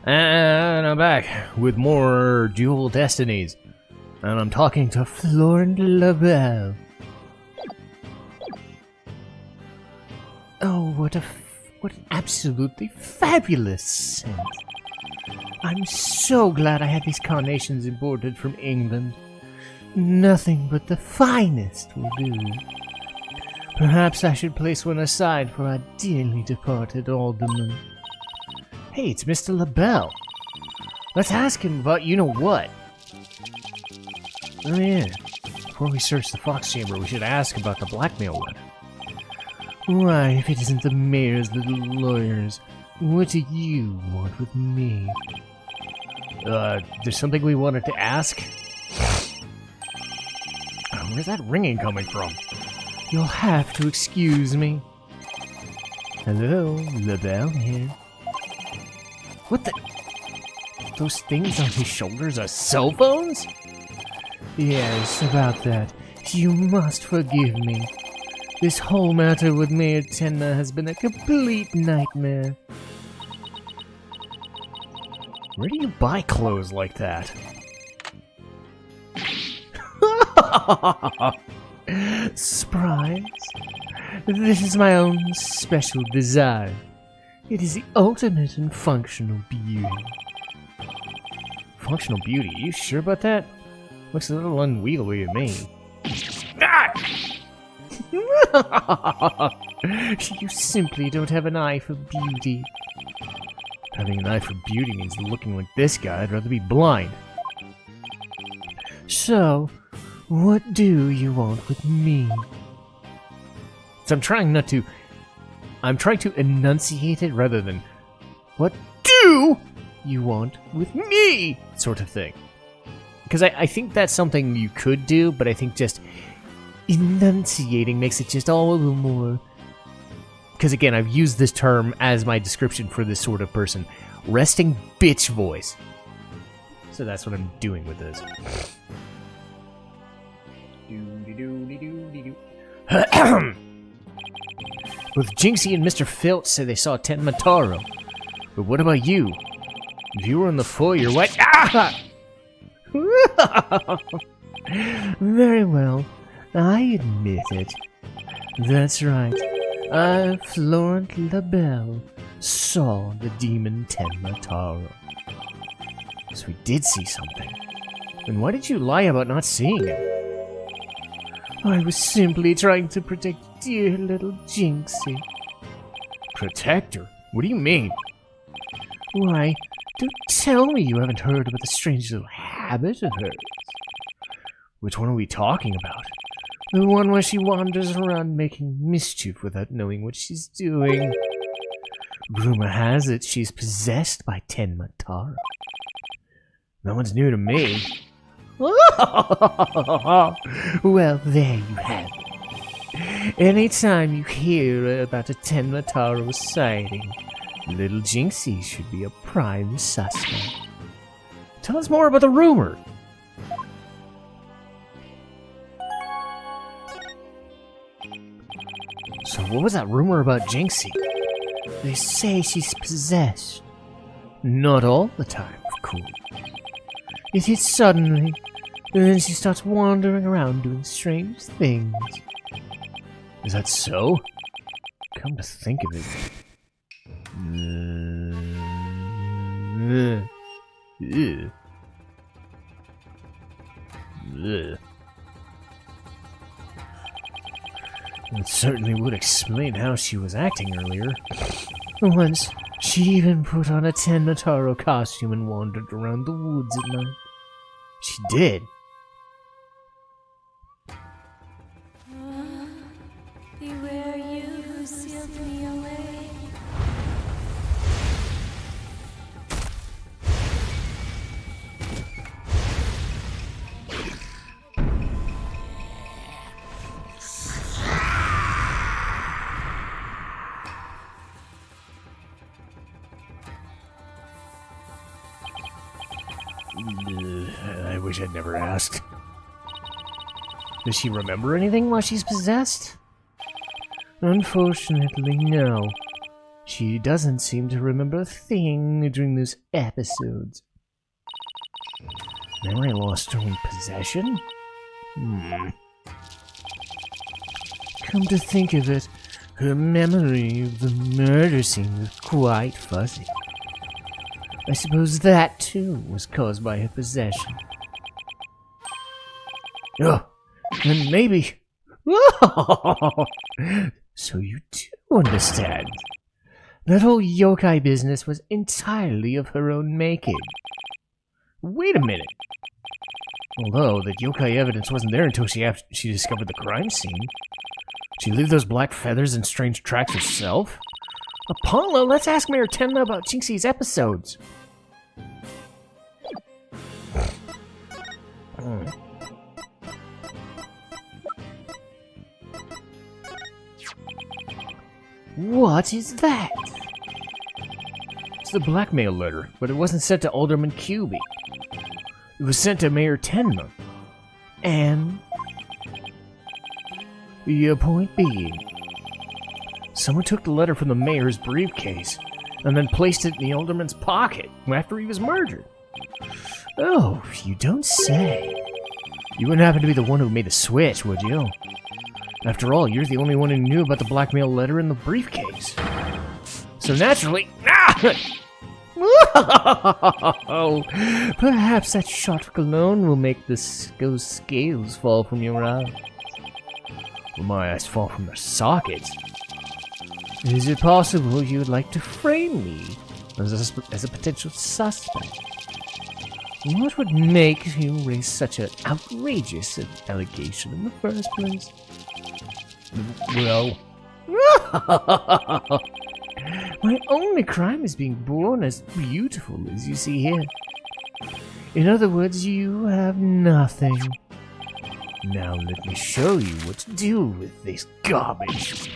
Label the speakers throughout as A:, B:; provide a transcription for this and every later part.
A: And I'm back with more Dual Destinies. And I'm talking to Florent LaBelle. Oh, what an absolutely fabulous scent. I'm so glad I had these carnations imported from England. Nothing but the finest will do. Perhaps I should place one aside for our dearly departed alderman. Hey, it's Mr. LaBelle. Let's ask him about you-know-what. Oh yeah, before we search the Fox Chamber, we should ask about the blackmail one. Why, if it isn't the mayor's little lawyers, what do you want with me? There's something we wanted to ask? Where's that ringing coming from? You'll have to excuse me. Hello, LaBelle here. What the? Those things on his shoulders are cell phones? Yes, about that. You must forgive me. This whole matter with Mayor Tenma has been a complete nightmare. Where do you buy clothes like that? Surprise! This is my own special design. It is the ultimate in functional beauty. Functional beauty? You sure about that? Looks a little unwieldy to me. Ah! You simply don't have an eye for beauty. Having an eye for beauty means looking like this guy. I'd rather be blind. So, what do you want with me? So I'm trying to enunciate it rather than, what do you want with me? Sort of thing. Because I think that's something you could do, but I think just enunciating makes it just all a little more... Because again, I've used this term as my description for this sort of person. Resting bitch voice. So that's what I'm doing with this. Both Jinxie and Mr. Filch say they saw Tenma Taro. But what about you? If you were in the foyer, what? Ah! Very well. I admit it. That's right. I, Florent LaBelle, saw the demon Tenma Taro. So we did see something. Then why did you lie about not seeing it? I was simply trying to protect dear little Jinxie. Protect her? What do you mean? Why, don't tell me you haven't heard about the strange little habit of hers. Which one are we talking about? The one where she wanders around making mischief without knowing what she's doing. Rumor has it she's possessed by Tenma Taro. No one's new to me. Well, there you have it. Anytime you hear about a Tenma Taro sighting, little Jinxie should be a prime suspect. Tell us more about the rumor. So what was that rumor about Jinxie? They say she's possessed. Not all the time, of course. It hits suddenly, and then she starts wandering around doing strange things. Is that so? Come to think of it. It certainly would explain how she was acting earlier. Once, she even put on a Tenma Taro costume and wandered around the woods at night. She did.
B: Beware you who sealed me away.
A: I wish I'd never asked. Does she remember anything while she's possessed? Unfortunately, no. She doesn't seem to remember a thing during those episodes. Memory lost during possession? Come to think of it, her memory of the murder scene was quite fuzzy. I suppose that, too, was caused by her possession. Oh, and maybe... So you do understand. That whole yokai business was entirely of her own making. Wait a minute. Although, the yokai evidence wasn't there until she discovered the crime scene. She leave those black feathers and strange tracks herself? Apollo, let's ask Mayor Tenma about Jinxie's episodes. What is that? It's the blackmail letter, but it wasn't sent to Alderman Cubey. It was sent to Mayor Tenma. And your point being, someone took the letter from the mayor's briefcase and then placed it in the alderman's pocket after he was murdered. Oh, you don't say. You wouldn't happen to be the one who made the switch, would you? After all, you're the only one who knew about the blackmail letter in the briefcase. So naturally... Perhaps that shot of cologne will make those scales fall from your eyes. Will my eyes fall from their sockets? Is it possible you would like to frame me as a potential suspect? What would make you raise such an outrageous allegation in the first place? Well... My only crime is being born as beautiful as you see here. In other words, you have nothing. Now let me show you what to do with this garbage.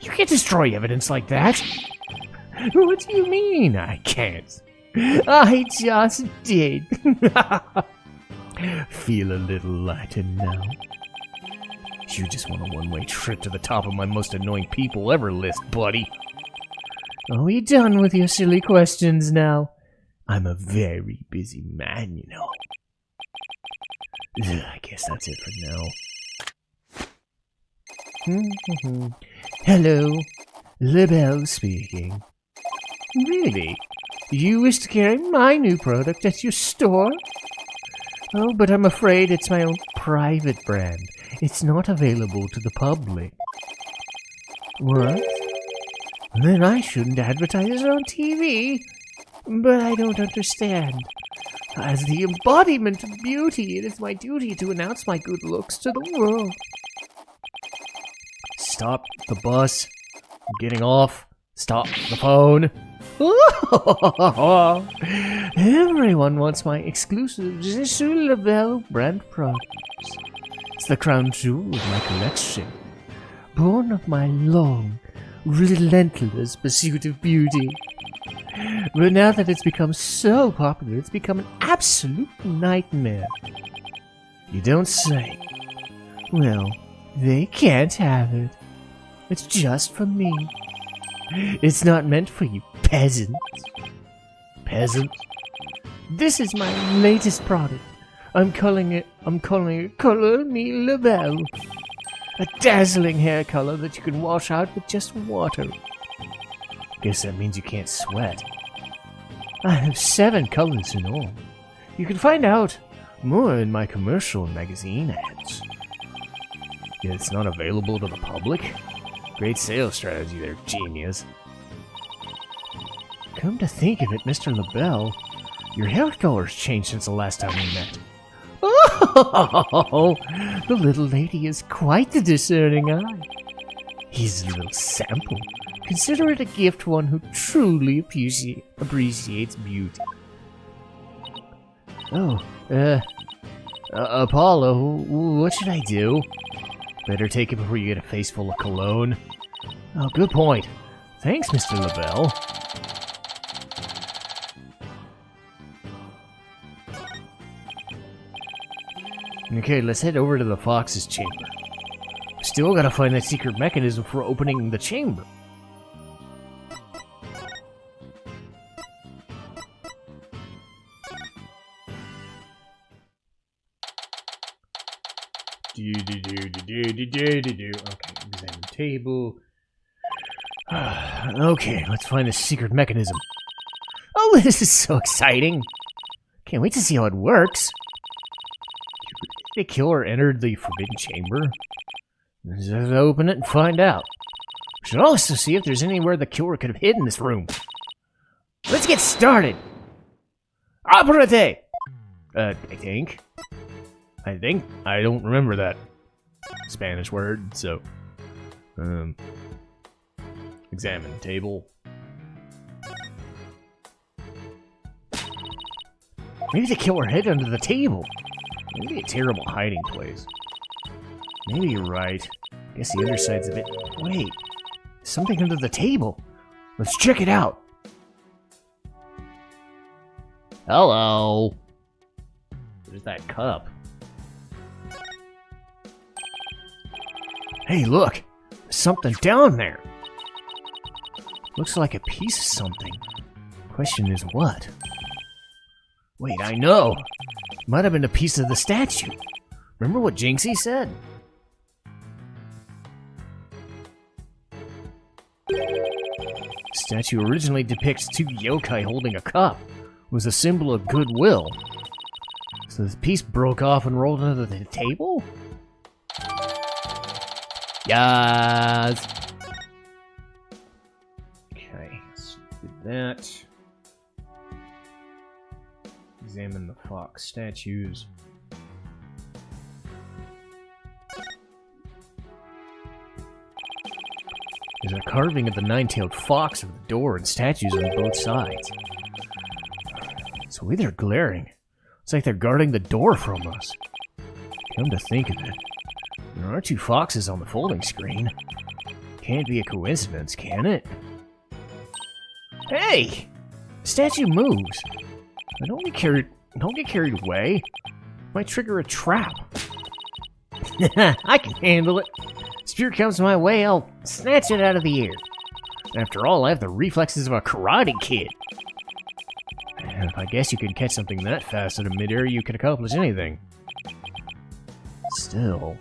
A: You can't destroy evidence like that. What do you mean I can't? I just did. Feel a little lighter now. You just want a one-way trip to the top of my most annoying people ever list, buddy. Are we done with your silly questions now? I'm a very busy man, you know. I guess that's it for now. Hello, LaBelle speaking. Really? You wish to carry my new product at your store? Oh, but I'm afraid it's my own private brand. It's not available to the public. What? Then I shouldn't advertise it on TV. But I don't understand. As the embodiment of beauty, it is my duty to announce my good looks to the world. Stop the bus. I'm getting off. Stop the phone. Everyone wants my exclusive Jinxie LaBelle brand products. It's the crown jewel of my collection. Born of my long, relentless pursuit of beauty. But now that it's become so popular, it's become an absolute nightmare. You don't say. Well, they can't have it. It's just for me. It's not meant for you peasants. Peasants? This is my latest product. I'm calling it Color Me LaBelle. A dazzling hair color that you can wash out with just water. Guess that means you can't sweat. I have 7 colors in all. You can find out more in my commercial and magazine ads. Yet it's not available to the public? Great sales strategy there, genius. Come to think of it, Mr. LaBelle, your hair color's changed since the last time we met. Oh, the little lady is quite the discerning eye. Here's a little sample. Consider it a gift to one who truly appreciates beauty. Oh, Apollo, what should I do? Better take it before you get a face full of cologne. Oh, good point. Thanks, Mr. LaBelle. Okay, let's head over to the Fox's chamber. Still gotta find that secret mechanism for opening the chamber. Okay, examine table. Okay, let's find the secret mechanism. Oh, this is so exciting! Can't wait to see how it works. Did the killer enter the forbidden chamber? Let's open it and find out. We should also see if there's anywhere the killer could have hidden this room. Let's get started! Aprete! I think. I don't remember that Spanish word, so. Examine table. Maybe the killer hid under the table. Maybe a terrible hiding place. Maybe you're right. Guess the underside's a bit. Wait, something under the table. Let's check it out. Hello. There's that cup. Hey, look! There's something down there! Looks like a piece of something. Question is what? Wait, I know! It might have been a piece of the statue. Remember what Jinxie said? The statue originally depicts two yokai holding a cup. It was a symbol of goodwill. So this piece broke off and rolled under the table? Yes. Okay, let's do that. Examine the fox statues. There's a carving of the nine-tailed fox over the door and statues on both sides. It's the way they're glaring. It's like they're guarding the door from us. Come to think of it, there are two foxes on the folding screen. Can't be a coincidence, can it? Hey! The statue moves. Don't get carried away. Might trigger a trap. I can handle it. Spirit comes my way, I'll snatch it out of the air. After all, I have the reflexes of a karate kid. I guess you could catch something that fast in midair, you can accomplish anything. Still,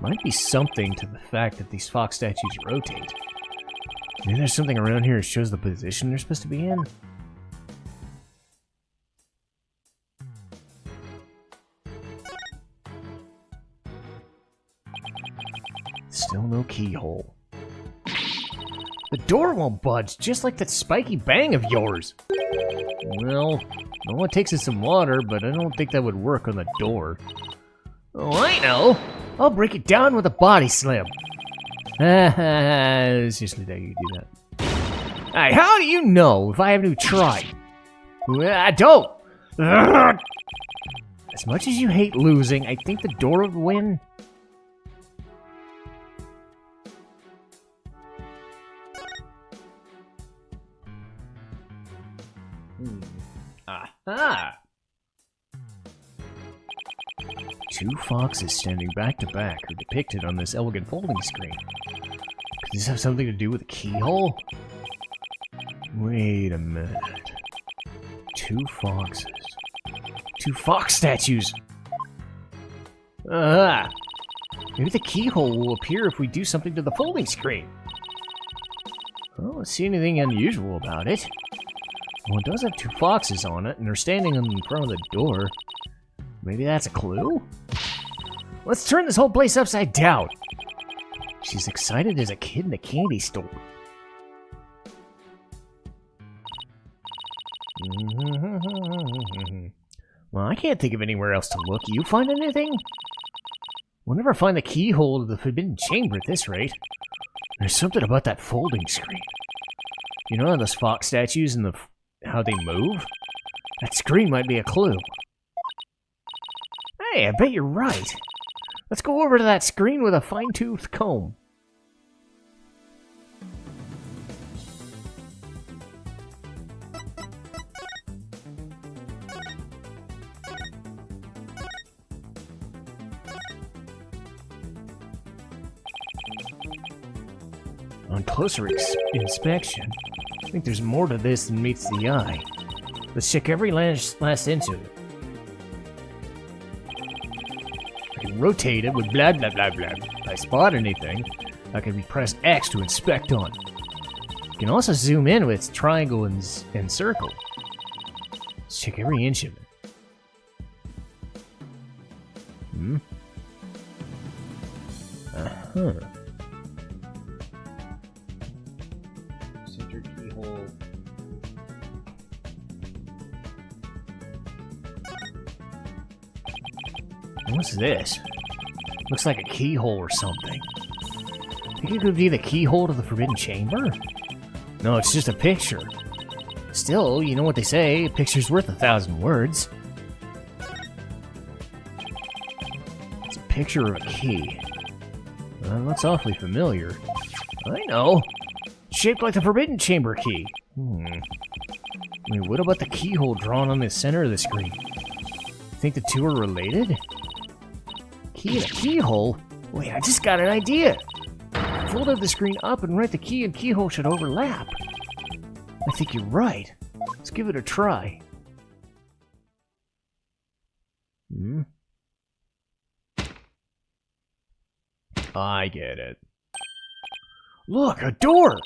A: might be something to the fact that these fox statues rotate. Maybe there's something around here that shows the position they're supposed to be in. Still no keyhole. The door won't budge, just like that spiky bang of yours. Well, all it takes is some water, but I don't think that would work on the door. Oh, I know! I'll break it down with a body slam. It's just that you do that. Hey, how do you know if I haven't tried? I don't! As much as you hate losing, I think the door would win. Aha! Two foxes standing back to back are depicted on this elegant folding screen. Could this have something to do with the keyhole? Wait a minute. Two foxes. Two fox statues! Ah! Maybe the keyhole will appear if we do something to the folding screen. I don't see anything unusual about it. Well, it does have two foxes on it, and they're standing in front of the door. Maybe that's a clue? Let's turn this whole place upside down! She's excited as a kid in a candy store. Well, I can't think of anywhere else to look. You find anything? We'll never find the keyhole to the forbidden chamber at this rate. There's something about that folding screen. You know those fox statues and how they move? That screen might be a clue. Hey, I bet you're right. Let's go over to that screen with a fine-toothed comb. On closer inspection, I think there's more to this than meets the eye. Let's check every last inch of it. rotate it with blah blah blah blah. If I spot anything, I can press X to inspect on. You can also zoom in with triangle and circle. Let's check every inch of it. Center keyhole. What's this? Looks like a keyhole or something. Think it could be the keyhole to the Forbidden Chamber? No, it's just a picture. Still, you know what they say, a picture's worth 1,000 words. It's a picture of a key. That's awfully familiar. I know. Shaped like the Forbidden Chamber key. I mean, what about the keyhole drawn on the center of the screen? Think the two are related? Key and a keyhole? Wait, I just got an idea! Fold the screen up and write the key and keyhole should overlap. I think you're right. Let's give it a try. I get it. Look, a door!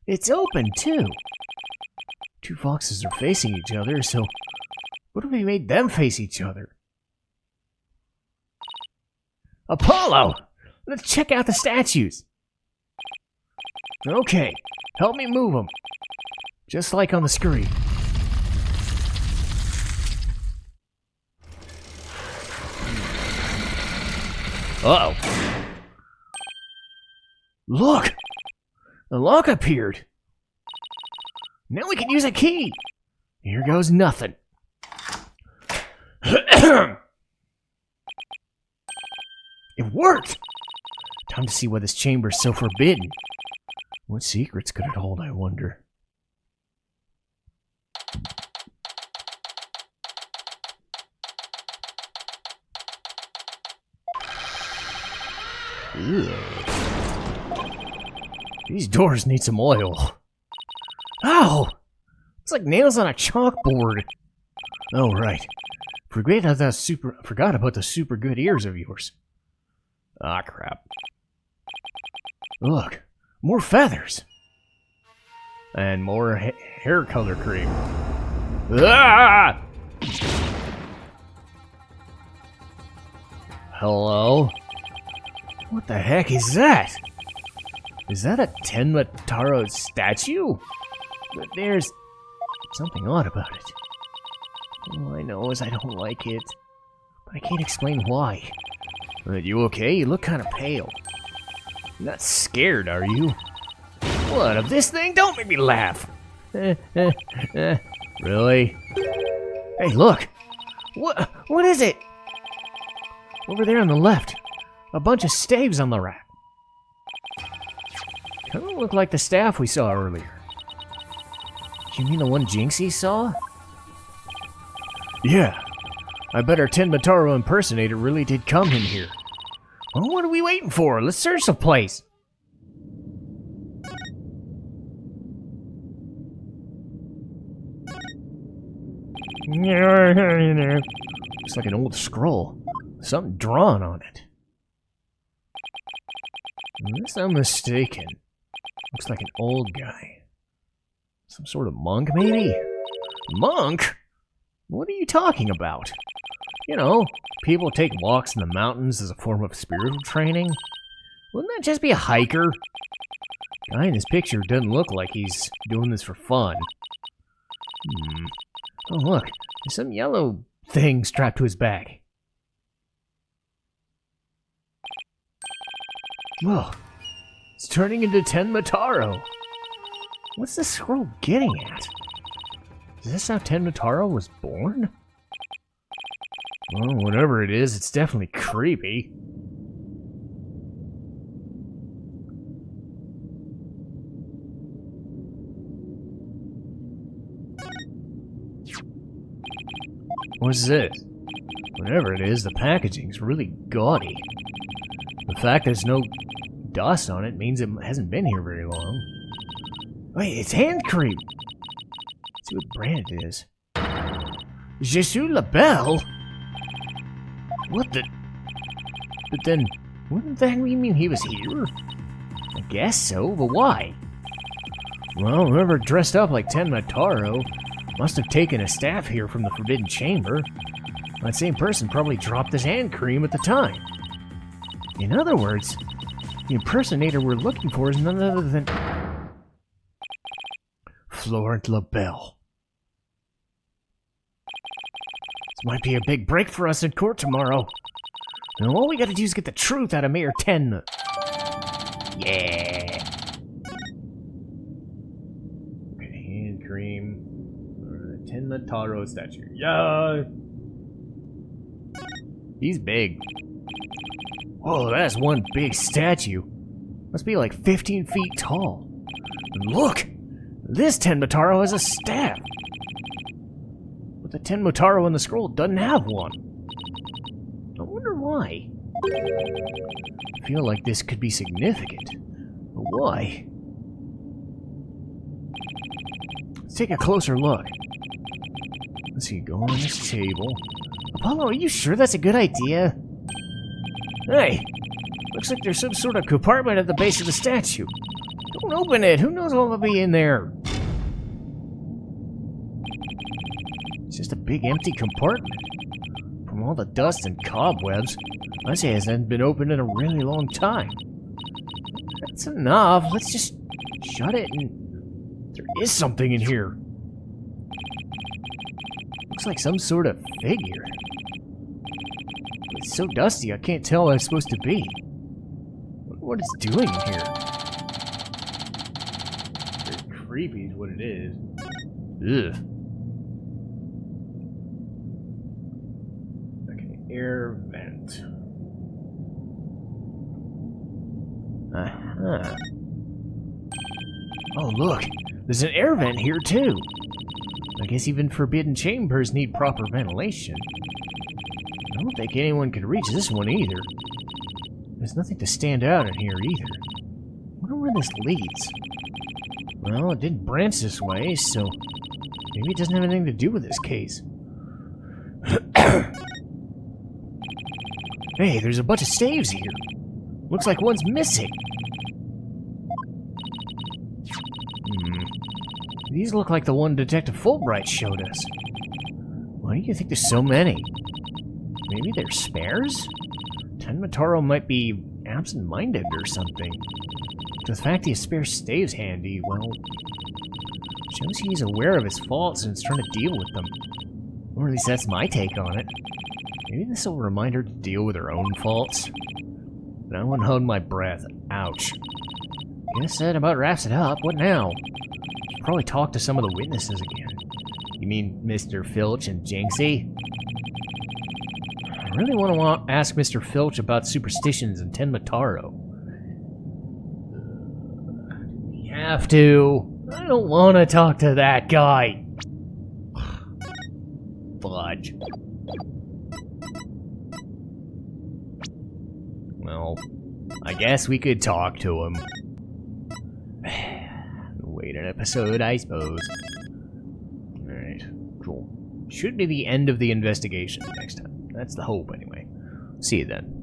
A: It's open, too. Two foxes are facing each other, so what if we made them face each other? Apollo! Let's check out the statues. Okay, help me move them. Just like on the screen. Uh-oh. Look! A lock appeared. Now we can use a key. Here goes nothing. It worked! Time to see why this chamber is so forbidden. What secrets could it hold, I wonder? Ew. These doors need some oil. Ow! It's like nails on a chalkboard. Oh, right. Forgot about the super good ears of yours. Ah, crap. Look, more feathers. And more hair color cream. Ah! Hello? What the heck is that? Is that a Tenma Taro statue? But there's something odd about it. All I know is I don't like it. But I can't explain why. Are you okay? You look kind of pale. You're not scared, are you? What, of this thing? Don't make me laugh! Really? Hey, look! What is it? Over there on the left. A bunch of staves on the rack. Kinda look like the staff we saw earlier. You mean the one Jinxie saw? Yeah. I bet our Tenma Taro impersonator really did come in here. Well, what are we waiting for? Let's search the place. Looks like an old scroll. Something drawn on it. Unless I'm mistaken. Looks like an old guy. Some sort of monk, maybe? Monk? What are you talking about? You know, people take walks in the mountains as a form of spiritual training. Wouldn't that just be a hiker? Guy in this picture doesn't look like he's doing this for fun. Oh look, there's some yellow thing strapped to his back. Whoa, it's turning into Tenma Taro. What's this scroll getting at? Is this how Tenma Taro was born? Well, whatever it is, it's definitely creepy. What's this? Whatever it is, the packaging's really gaudy. The fact there's no dust on it means it hasn't been here very long. Wait, it's hand cream! Let's see what brand it is. Je suis la belle? What the? But then, wouldn't that mean he was here? I guess so, but why? Well, whoever dressed up like Tenma Taro must have taken a staff here from the Forbidden Chamber. That same person probably dropped his hand cream at the time. In other words, the impersonator we're looking for is none other than Florent LaBelle. This might be a big break for us in court tomorrow. Now all we gotta do is get the truth out of Mayor Tenma. Yeah. Okay, hand cream. Tenma Taro statue. Yeah. He's big. Whoa, that's one big statue. Must be like 15 feet tall. And look! This Tenma Taro has a staff! But the Tenma Taro on the scroll doesn't have one. I wonder why. I feel like this could be significant. But why? Let's take a closer look. Let's see, go on this table. Apollo, are you sure that's a good idea? Hey! Looks like there's some sort of compartment at the base of the statue. Don't open it! Who knows what will be in there? It's just a big empty compartment. From all the dust and cobwebs, I say it hasn't been opened in a really long time. That's enough. Let's just shut it and... There is something in here. Looks like some sort of figure. It's so dusty I can't tell what it's supposed to be. I wonder what it's doing in here. Very creepy is what it is. Ugh. Okay, air vent. Uh-huh. Oh look, there's an air vent here too. I guess even forbidden chambers need proper ventilation. I don't think anyone could reach this one either. There's nothing to stand out in here either. I wonder where this leads. Well, it didn't branch this way, so maybe it doesn't have anything to do with this case. Hey, there's a bunch of staves here. Looks like one's missing. These look like the one Detective Fulbright showed us. Why do you think there's so many? Maybe they're spares? Tenma Taro might be absent-minded or something. The fact he has spare staves handy, well, shows he's aware of his faults and is trying to deal with them. Or at least that's my take on it. Maybe this will remind her to deal with her own faults. But I wouldn't hold my breath. Ouch. Guess that about wraps it up. What now? Should probably talk to some of the witnesses again. You mean Mr. Filch and Jinxie? I really want to ask Mr. Filch about superstitions and Tenma Taro. We have to. I don't want to talk to that guy. Fudge. Well, I guess we could talk to him. Wait an episode, I suppose. Alright, cool. Should be the end of the investigation next time. That's the hope, anyway. See you then.